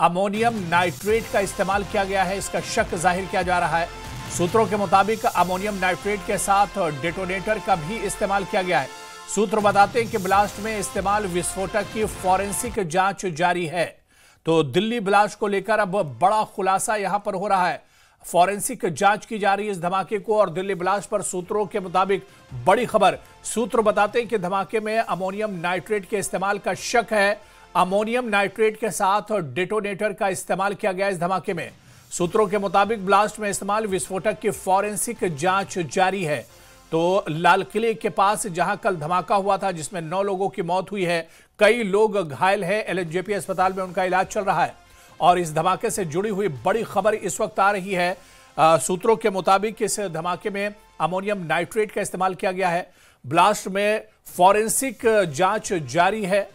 Ammonium nitrate का इस्तेमाल किया गया है, इसका शक जाहिर किया जा रहा है। सूत्रों के मुताबिक अमोनियम नाइट्रेट के साथ डेटोनेटर का भी इस्तेमाल किया गया है। सूत्र बताते हैं कि ब्लास्ट में इस्तेमाल विस्फोटक की फॉरेंसिक जांच जारी है। तो दिल्ली ब्लास्ट को लेकर अब बड़ा खुलासा यहां पर हो रहा है। फॉरेंसिक जांच की जा रही है इस धमाके को और दिल्ली ब्लास्ट पर सूत्रों के मुताबिक बड़ी खबर। सूत्र बताते हैं कि धमाके में अमोनियम नाइट्रेट के इस्तेमाल का शक है। अमोनियम नाइट्रेट के साथ डेटोनेटर का इस्तेमाल किया गया इस धमाके में। सूत्रों के मुताबिक ब्लास्ट में इस्तेमाल विस्फोटक की फॉरेंसिक जांच जारी है। तो लाल किले के पास जहां कल धमाका हुआ था जिसमें 9 लोगों की मौत हुई है, कई लोग घायल हैं, एलएनजेपी अस्पताल में उनका इलाज चल रहा है। और इस धमाके से जुड़ी हुई बड़ी खबर इस वक्त आ रही है। सूत्रों के मुताबिक इस धमाके में अमोनियम नाइट्रेट का इस्तेमाल किया गया है। ब्लास्ट में फॉरेंसिक जांच जारी है।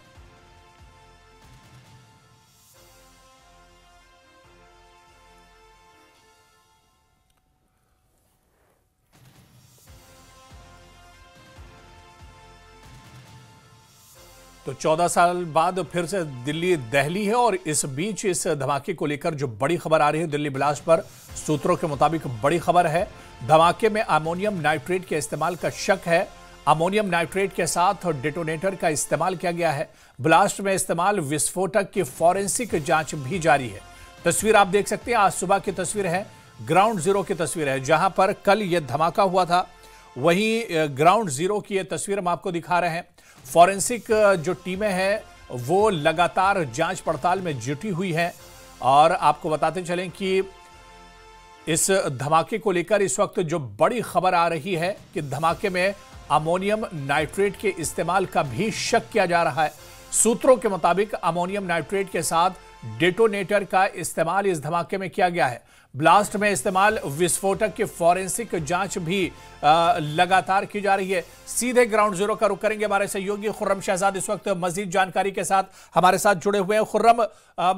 तो 14 साल बाद फिर से दिल्ली दहली है और इस बीच इस धमाके को लेकर जो बड़ी खबर आ रही है दिल्ली ब्लास्ट पर, सूत्रों के मुताबिक बड़ी खबर है। धमाके में अमोनियम नाइट्रेट के इस्तेमाल का शक है। अमोनियम नाइट्रेट के साथ डेटोनेटर का इस्तेमाल किया गया है। ब्लास्ट में इस्तेमाल विस्फोटक की फॉरेंसिक जांच भी जारी है। तस्वीर आप देख सकते हैं, आज सुबह की तस्वीर है, ग्राउंड जीरो की तस्वीर है, जहां पर कल यह धमाका हुआ था। वहीं ग्राउंड जीरो की यह तस्वीर हम आपको दिखा रहे हैं। फॉरेंसिक जो टीमें हैं वो लगातार जांच पड़ताल में जुटी हुई हैं। और आपको बताते चलें कि इस धमाके को लेकर इस वक्त जो बड़ी खबर आ रही है कि धमाके में अमोनियम नाइट्रेट के इस्तेमाल का भी शक किया जा रहा है। सूत्रों के मुताबिक अमोनियम नाइट्रेट के साथ डेटोनेटर का इस्तेमाल इस धमाके में किया गया है। ब्लास्ट में इस्तेमाल विस्फोटक की फॉरेंसिक जांच भी लगातार की जा रही है। सीधे ग्राउंड जीरो का रुख करेंगे, हमारे सहयोगी खुर्रम शहजाद इस वक्त मजीद जानकारी के साथ हमारे साथ जुड़े हुए हैं। खुर्रम,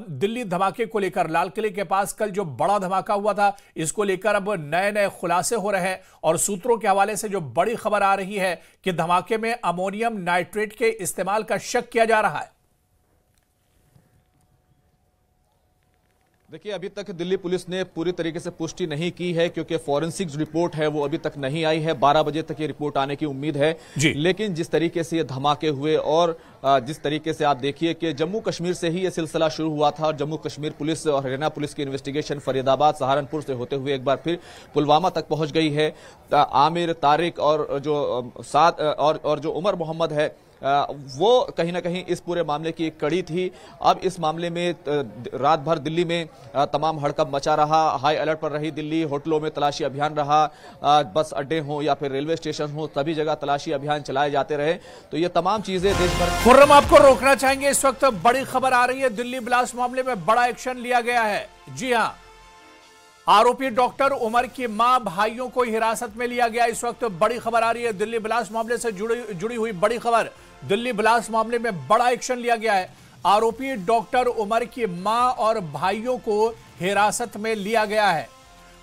दिल्ली धमाके को लेकर लाल किले के पास कल जो बड़ा धमाका हुआ था, इसको लेकर अब नए नए खुलासे हो रहे हैं और सूत्रों के हवाले से जो बड़ी खबर आ रही है कि धमाके में अमोनियम नाइट्रेट के इस्तेमाल का शक किया जा रहा है। देखिए, अभी तक दिल्ली पुलिस ने पूरी तरीके से पुष्टि नहीं की है क्योंकि फॉरेंसिक रिपोर्ट है वो अभी तक नहीं आई है। 12 बजे तक ये रिपोर्ट आने की उम्मीद है। लेकिन जिस तरीके से ये धमाके हुए और जिस तरीके से आप देखिए कि जम्मू कश्मीर से ही ये सिलसिला शुरू हुआ था और जम्मू कश्मीर पुलिस और हरियाणा पुलिस की इन्वेस्टिगेशन फरीदाबाद, सहारनपुर से होते हुए एक बार फिर पुलवामा तक पहुंच गई है। आमिर, तारिक और जो उमर मोहम्मद है वो कहीं ना कहीं इस पूरे मामले की एक कड़ी थी। अब इस मामले में रात भर दिल्ली में तमाम हड़कंप मचा रहा, हाई अलर्ट पर रही दिल्ली, होटलों में तलाशी अभियान रहा, बस अड्डे हों या फिर रेलवे स्टेशन हो, सभी जगह तलाशी अभियान चलाए जाते रहे। तो ये तमाम चीजें देश भर। खुर्रम, आपको रोकना चाहेंगे, इस वक्त बड़ी खबर आ रही है, दिल्ली ब्लास्ट मामले में बड़ा एक्शन लिया गया है। जी हां, आरोपी डॉक्टर उमर की मां, भाइयों को हिरासत में लिया गया। इस वक्त बड़ी खबर आ रही है, दिल्ली ब्लास्ट मामले से जुड़ी हुई बड़ी खबर। दिल्ली ब्लास्ट मामले में बड़ा एक्शन लिया गया है। आरोपी डॉक्टर उमर की मां और भाइयों को हिरासत में लिया गया है।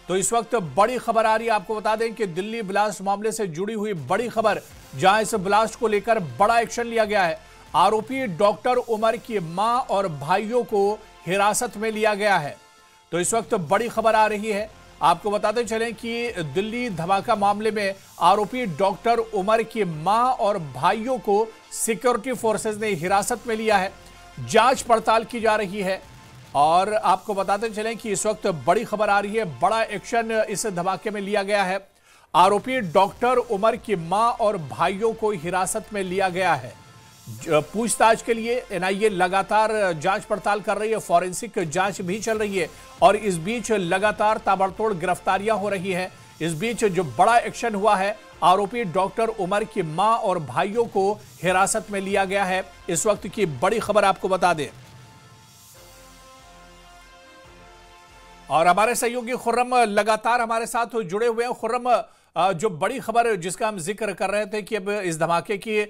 तो इस वक्त बड़ी खबर आ रही है, आपको बता दें कि दिल्ली ब्लास्ट मामले से जुड़ी हुई बड़ी खबर, जहां इस ब्लास्ट को लेकर बड़ा एक्शन लिया गया है। आरोपी डॉक्टर उमर की मां और भाइयों को हिरासत में लिया गया है। तो इस वक्त बड़ी खबर आ रही है, आपको बताते चलें कि दिल्ली धमाका मामले में आरोपी डॉक्टर उमर की मां और भाइयों को सिक्योरिटी फोर्सेस ने हिरासत में लिया है। जांच पड़ताल की जा रही है और आपको बताते चलें कि इस वक्त बड़ी खबर आ रही है, बड़ा एक्शन इस धमाके में लिया गया है। आरोपी डॉक्टर उमर की मां और भाइयों को हिरासत में लिया गया है। पूछताछ के लिए एनआईए लगातार जांच पड़ताल कर रही है, फॉरेंसिक जांच भी चल रही है और इस बीच लगातार ताबड़तोड़ गिरफ्तारियां हो रही हैं। इस बीच जो बड़ा एक्शन हुआ है, आरोपी डॉक्टर उमर की मां और भाइयों को हिरासत में लिया गया है। इस वक्त की बड़ी खबर आपको बता दें और हमारे सहयोगी खुर्रम लगातार हमारे साथ जुड़े हुए हैं। खुर्रम, जो बड़ी खबर जिसका हम जिक्र कर रहे थे कि अब इस धमाके की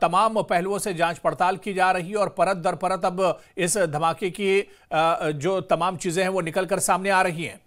तमाम पहलुओं से जांच पड़ताल की जा रही है और परत दर परत अब इस धमाके की जो तमाम चीजें हैं वो निकलकर सामने आ रही हैं।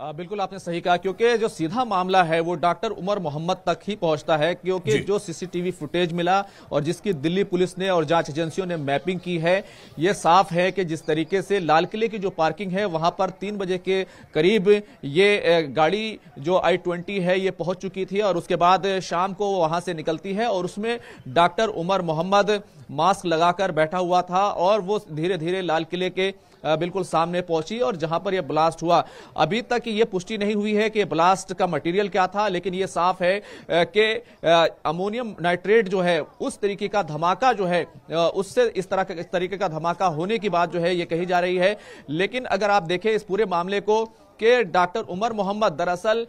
बिल्कुल आपने सही कहा, क्योंकि जो सीधा मामला है वो डॉक्टर उमर मोहम्मद तक ही पहुंचता है, क्योंकि जो सीसीटीवी फुटेज मिला और जिसकी दिल्ली पुलिस ने और जांच एजेंसियों ने मैपिंग की है, ये साफ है कि जिस तरीके से लाल किले की जो पार्किंग है वहां पर 3 बजे के करीब ये गाड़ी जो I-20 है ये पहुंच चुकी थी और उसके बाद शाम को वहां से निकलती है और उसमें डॉक्टर उमर मोहम्मद मास्क लगाकर बैठा हुआ था और वो धीरे धीरे लाल किले के बिल्कुल सामने पहुंची और जहां पर यह ब्लास्ट हुआ। अभी तक ये पुष्टि नहीं हुई है कि ब्लास्ट का मटेरियल क्या था, लेकिन ये साफ है कि अमोनियम नाइट्रेट जो है उस तरीके का धमाका जो है उससे इस तरीके का धमाका होने की बात जो है ये कही जा रही है। लेकिन अगर आप देखें इस पूरे मामले को कि डॉक्टर उमर मोहम्मद दरअसल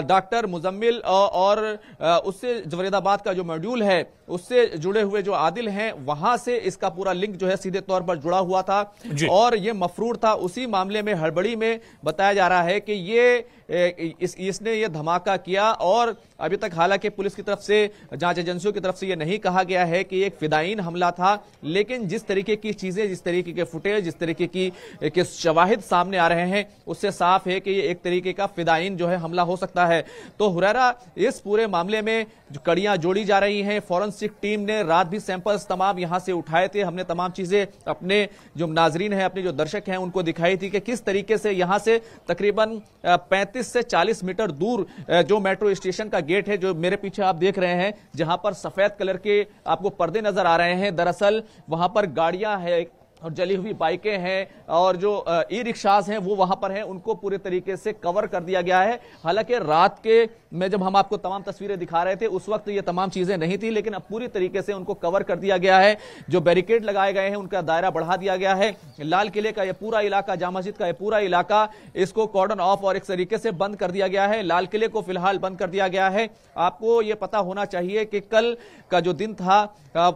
डॉक्टर मुजम्मिल और उससे फरीदाबाद का जो मॉड्यूल है उससे जुड़े हुए जो आदिल हैं वहां से इसका पूरा लिंक जो है सीधे तौर पर जुड़ा हुआ था और ये मफरूर था। उसी मामले में हड़बड़ी में बताया जा रहा है कि इसने ये धमाका किया और अभी तक हालांकि पुलिस की तरफ से जांच एजेंसियों की तरफ से ये नहीं कहा गया है कि एक फिदायीन हमला था, लेकिन जिस तरीके की चीजें, जिस तरीके के फुटेज, जिस तरीके की शवाहिद सामने आ रहे हैं उससे साफ है कि ये एक तरीके का फिदायीन जो है हमला हो सकता है। तो हुरैरा इस पूरे मामले में जो कड़ियां जोड़ी जा रही हैं, फॉरेंसिक टीम ने रात भी सैंपल्स तमाम यहां से उठाए थे। हमने तमाम चीजें अपने जो नाजरीन हैं, अपने जो दर्शक हैं उनको दिखाई थी कि किस तरीके से यहां से तकरीबन 35 से 40 मीटर दूर जो मेट्रो स्टेशन का गेट है जो मेरे पीछे आप देख रहे हैं, जहां पर सफेद कलर के आपको पर्दे नजर आ रहे हैं, दरअसल वहां पर गाड़ियां हैं और जली हुई बाइकें हैं और जो ई रिक्शाज हैं वो वहां पर हैं, उनको पूरे तरीके से कवर कर दिया गया है। हालांकि रात के में जब हम आपको तमाम तस्वीरें दिखा रहे थे उस वक्त ये तमाम चीजें नहीं थी, लेकिन अब पूरी तरीके से उनको कवर कर दिया गया है। जो बैरिकेड लगाए गए हैं उनका दायरा बढ़ा दिया गया है। लाल किले का यह पूरा इलाका, जामा मस्जिद का यह पूरा इलाका, इसको कॉर्डन ऑफ और एक तरीके से बंद कर दिया गया है। लाल किले को फिलहाल बंद कर दिया गया है। आपको यह पता होना चाहिए कि कल का जो दिन था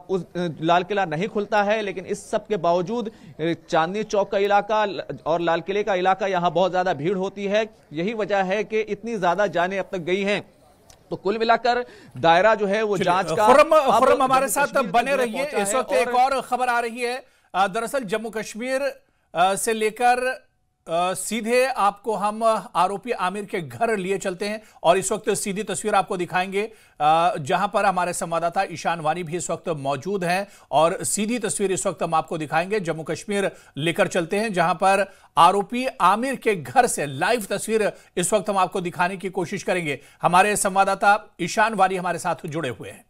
उस लाल किला नहीं खुलता है, लेकिन इस सब के बावजूद चांदनी चौक का इलाका और लाल किले का इलाका यहां बहुत ज्यादा भीड़ होती है। यही वजह है कि इतनी ज्यादा जानें अब तक गई हैं। तो कुल मिलाकर दायरा जो है वो जांच का। खुर्रम हमारे साथ बने रहिए। इस वक्त एक और खबर आ रही है, दरअसल जम्मू कश्मीर से लेकर सीधे आपको हम आरोपी आमिर के घर लिए चलते हैं और इस वक्त सीधी तस्वीर आपको दिखाएंगे जहां पर हमारे संवाददाता ईशान वानी भी इस वक्त मौजूद हैं और सीधी तस्वीर इस वक्त हम आपको दिखाएंगे। जम्मू कश्मीर लेकर चलते हैं जहां पर आरोपी आमिर के घर से लाइव तस्वीर इस वक्त हम आपको दिखाने की कोशिश करेंगे। हमारे संवाददाता ईशान वानी हमारे साथ जुड़े हुए हैं।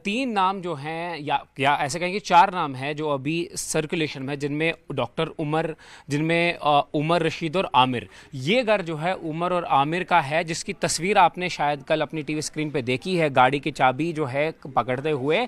3 नाम जो हैं या ऐसे कहेंगे 4 नाम हैं जो अभी सर्कुलेशन में, जिनमें डॉक्टर उमर, जिनमें उमर, रशीद और आमिर। ये घर जो है उमर और आमिर का है, जिसकी तस्वीर आपने शायद कल अपनी टीवी स्क्रीन पे देखी है। गाड़ी की चाबी जो है पकड़ते हुए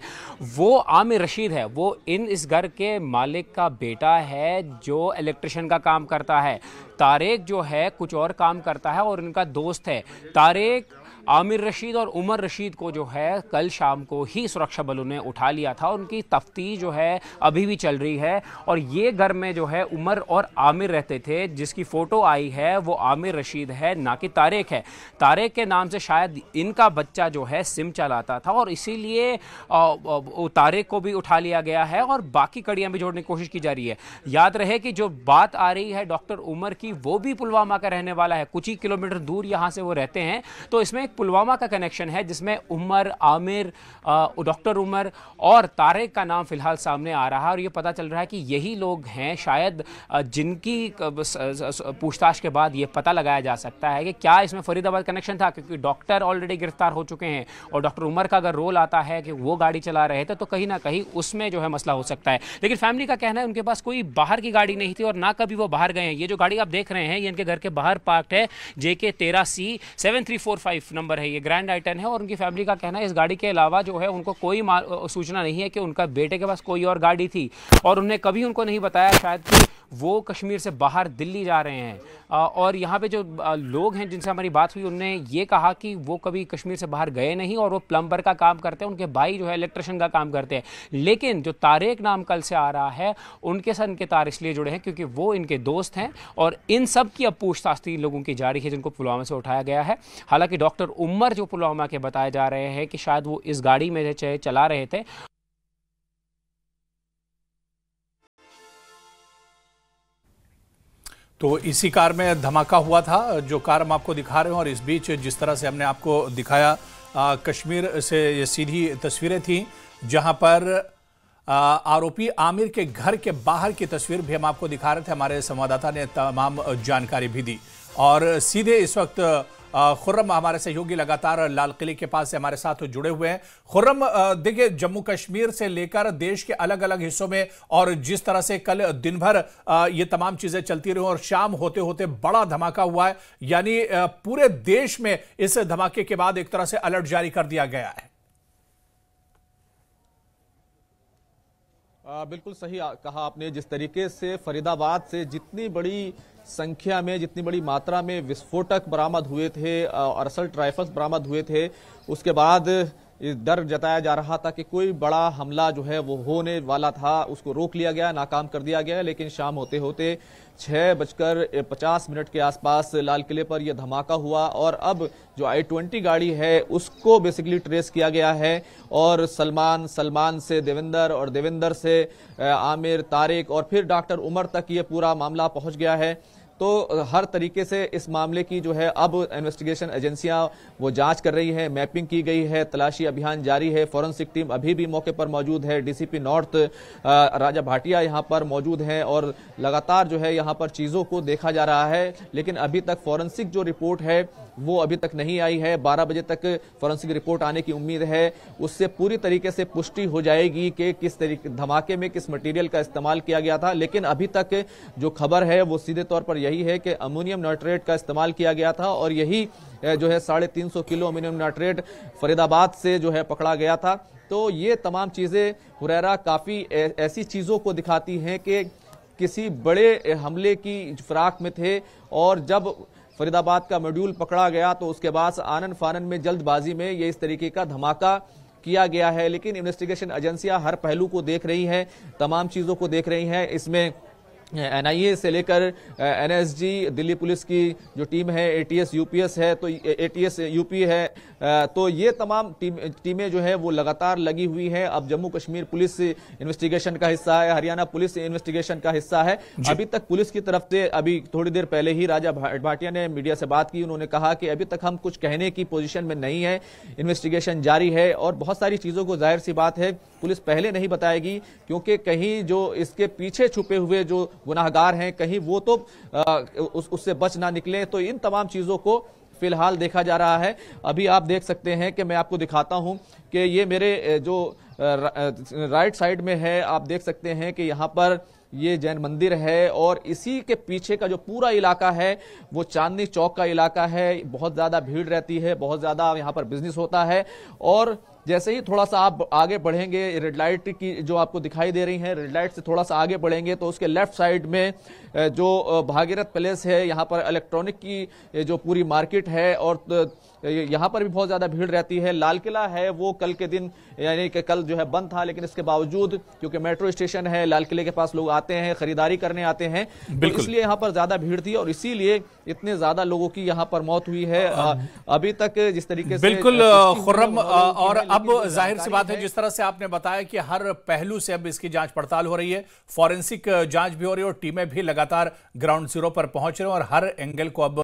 वो आमिर रशीद है। वो इस घर के मालिक का बेटा है जो इलेक्ट्रिशियन का काम करता है। तारेक जो है कुछ और काम करता है और इनका दोस्त है। तारेक आमिर रशीद और उमर रशीद को जो है कल शाम को ही सुरक्षा बलों ने उठा लिया था। उनकी तफ्तीश जो है अभी भी चल रही है और ये घर में जो है उमर और आमिर रहते थे। जिसकी फ़ोटो आई है वो आमिर रशीद है, ना कि तारेक है। तारेक के नाम से शायद इनका बच्चा जो है सिम चलाता था और इसीलिए तारेक को भी उठा लिया गया है और बाकी कड़ियाँ भी जोड़ने की कोशिश की जा रही है। याद रहे कि जो बात आ रही है डॉक्टर उमर की, वो भी पुलवामा का रहने वाला है। कुछ ही किलोमीटर दूर यहाँ से वो रहते हैं, तो इसमें पुलवामा का कनेक्शन है जिसमें उमर, आमिर, डॉक्टर उमर और तारेक का नाम फिलहाल सामने आ रहा है और ये पता चल रहा है कि यही लोग हैं शायद जिनकी पूछताछ के बाद ये पता लगाया जा सकता है कि क्या इसमें फरीदाबाद कनेक्शन था, क्योंकि डॉक्टर ऑलरेडी गिरफ्तार हो चुके हैं और डॉक्टर उमर का अगर रोल आता है कि वो गाड़ी चला रहे थे तो कहीं ना कहीं उसमें जो है मसला हो सकता है। लेकिन फैमिली का कहना है उनके पास कोई बाहर की गाड़ी नहीं थी और ना कभी वो बाहर गए हैं। ये जो गाड़ी आप देख रहे हैं ये इनके घर के बाहर पार्क्ड है। JK 13C 7345 नंबर है, ये ग्रैंड आई-10 है और उनकी फैमिली का कहना है इस गाड़ी के अलावा जो है उनको कोई सूचना नहीं है कि उनका बेटे के पास कोई और गाड़ी थी और उन्हें कभी उनको नहीं बताया शायद कि वो कश्मीर से बाहर दिल्ली जा रहे हैं। और यहाँ पे जो लोग हैं जिनसे हमारी बात हुई उन्होंने ये कहा कि वो कभी कश्मीर से बाहर गए नहीं और वो प्लम्बर का काम करते हैं, उनके भाई जो है इलेक्ट्रिशियन का काम करते हैं। लेकिन जो तारेक नाम कल से आ रहा है उनके साथ इनके तार इसलिए जुड़े हैं क्योंकि वो इनके दोस्त हैं और इन सब की अब पूछताछ 3 लोगों की जारी है जिनको पुलवामा से उठाया गया है। हालांकि डॉक्टर उमर जो पुलवामा के बताए जा रहे हैं कि शायद वो इस गाड़ी में चला रहे थे। तो इसी कार में धमाका हुआ था, जो कार हम आपको दिखा रहे हैं। और इस बीच जिस तरह से हमने आपको दिखाया, कश्मीर से ये सीधी तस्वीरें थी, जहां पर आरोपी आमिर के घर के बाहर की तस्वीर भी हम आपको दिखा रहे थे। हमारे संवाददाता ने तमाम जानकारी भी दी। और सीधे इस वक्त खुर्रम हमारे सहयोगी लगातार लाल किले के पास से हमारे साथ जुड़े हुए हैं। खुर्रम, देखिए, जम्मू कश्मीर से लेकर देश के अलग अलग हिस्सों में और जिस तरह से कल दिन भर ये तमाम चीजें चलती रही और शाम होते होते बड़ा धमाका हुआ है, यानी पूरे देश में इस धमाके के बाद एक तरह से अलर्ट जारी कर दिया गया है। बिल्कुल सही कहा आपने। जिस तरीके से फरीदाबाद से जितनी बड़ी संख्या में, जितनी बड़ी मात्रा में विस्फोटक बरामद हुए थे और असल्ट राइफल्स बरामद हुए थे, उसके बाद डर जताया जा रहा था कि कोई बड़ा हमला जो है वो होने वाला था, उसको रोक लिया गया, नाकाम कर दिया गया। लेकिन शाम होते होते 6:50 के आसपास लाल किले पर यह धमाका हुआ और अब जो I-20 गाड़ी है उसको बेसिकली ट्रेस किया गया है और सलमान से देवेंद्र और देवेंद्र से आमिर, तारिक और फिर डॉक्टर उमर तक ये पूरा मामला पहुंच गया है। तो हर तरीके से इस मामले की जो है अब इन्वेस्टिगेशन एजेंसियां वो जांच कर रही है, मैपिंग की गई है, तलाशी अभियान जारी है। फॉरेंसिक टीम अभी भी मौके पर मौजूद है। डीसीपी नॉर्थ राजा भाटिया यहां पर मौजूद हैं और लगातार जो है यहां पर चीजों को देखा जा रहा है। लेकिन अभी तक फॉरेंसिक जो रिपोर्ट है वो अभी तक नहीं आई है। 12 बजे तक फॉरेंसिक रिपोर्ट आने की उम्मीद है। उससे पूरी तरीके से पुष्टि हो जाएगी कि किस तरीके धमाके में किस मटेरियल का इस्तेमाल किया गया था। लेकिन अभी तक जो खबर है वो सीधे तौर पर यही है कि अमोनियम नाइट्रेट का इस्तेमाल किया गया था और यही जो है 350 किलो अमोनियम नाइट्रेट फरीदाबाद से जो है पकड़ा गया था। तो ये तमाम चीजें हुरैरा काफी ऐसी चीजों को दिखाती हैं कि किसी बड़े हमले की फिराक में थे और जब फरीदाबाद का मॉड्यूल पकड़ा गया तो उसके बाद आनन फानन में जल्दबाजी में ये इस तरीके का धमाका किया गया है। लेकिन इन्वेस्टिगेशन एजेंसियां हर पहलू को देख रही हैं, तमाम चीजों को देख रही हैं। इसमें NIA से लेकर NSG, दिल्ली पुलिस की जो टीम है, ATS UPS है, तो ATS UP है, तो ये तमाम टीमें जो है वो लगातार लगी हुई हैं। अब जम्मू कश्मीर पुलिस इन्वेस्टिगेशन का हिस्सा है, हरियाणा पुलिस इन्वेस्टिगेशन का हिस्सा है। अभी तक पुलिस की तरफ से, अभी थोड़ी देर पहले ही राजा भाटिया ने मीडिया से बात की, उन्होंने कहा कि अभी तक हम कुछ कहने की पोजीशन में नहीं है, इन्वेस्टिगेशन जारी है और बहुत सारी चीजों को जाहिर सी बात है पुलिस पहले नहीं बताएगी, क्योंकि कहीं जो इसके पीछे छुपे हुए जो गुनाहगार हैं कहीं वो तो उससे बच ना निकले। तो इन तमाम चीजों को फिलहाल देखा जा रहा है। अभी आप देख सकते हैं कि मैं आपको दिखाता हूं कि ये मेरे जो राइट साइड में है, आप देख सकते हैं कि यहां पर ये जैन मंदिर है और इसी के पीछे का जो पूरा इलाका है वो चांदनी चौक का इलाका है। बहुत ज्यादा भीड़ रहती है, बहुत ज्यादा यहां पर बिजनेस होता है। और जैसे ही थोड़ा सा आप आगे बढ़ेंगे, रेड लाइट की जो आपको दिखाई दे रही है, रेड लाइट से थोड़ा सा आगे बढ़ेंगे तो उसके लेफ्ट साइड में जो भागीरथ पैलेस है, यहाँ पर इलेक्ट्रॉनिक की जो पूरी मार्केट है और यहाँ पर भी बहुत ज्यादा भीड़ रहती है। लाल किला है वो कल के दिन, यानी कि कल जो है बंद था, लेकिन इसके बावजूद क्योंकि मेट्रो स्टेशन है, लाल किले के पास लोग आते हैं, खरीदारी करने आते हैं, तो इसलिए यहाँ पर ज्यादा भीड़ थी और इसीलिए इतने ज्यादा लोगों की यहाँ पर मौत हुई है। अभी तक जिस तरीके से बिल्कुल खुर्रम, और अब जाहिर सी बात है जिस तरह से आपने बताया कि हर पहलू से अब इसकी जांच पड़ताल हो रही है, फॉरेंसिक जांच भी हो रही है और टीमें भी लगातार ग्राउंड जीरो पर पहुंच रही हैं और हर एंगल को अब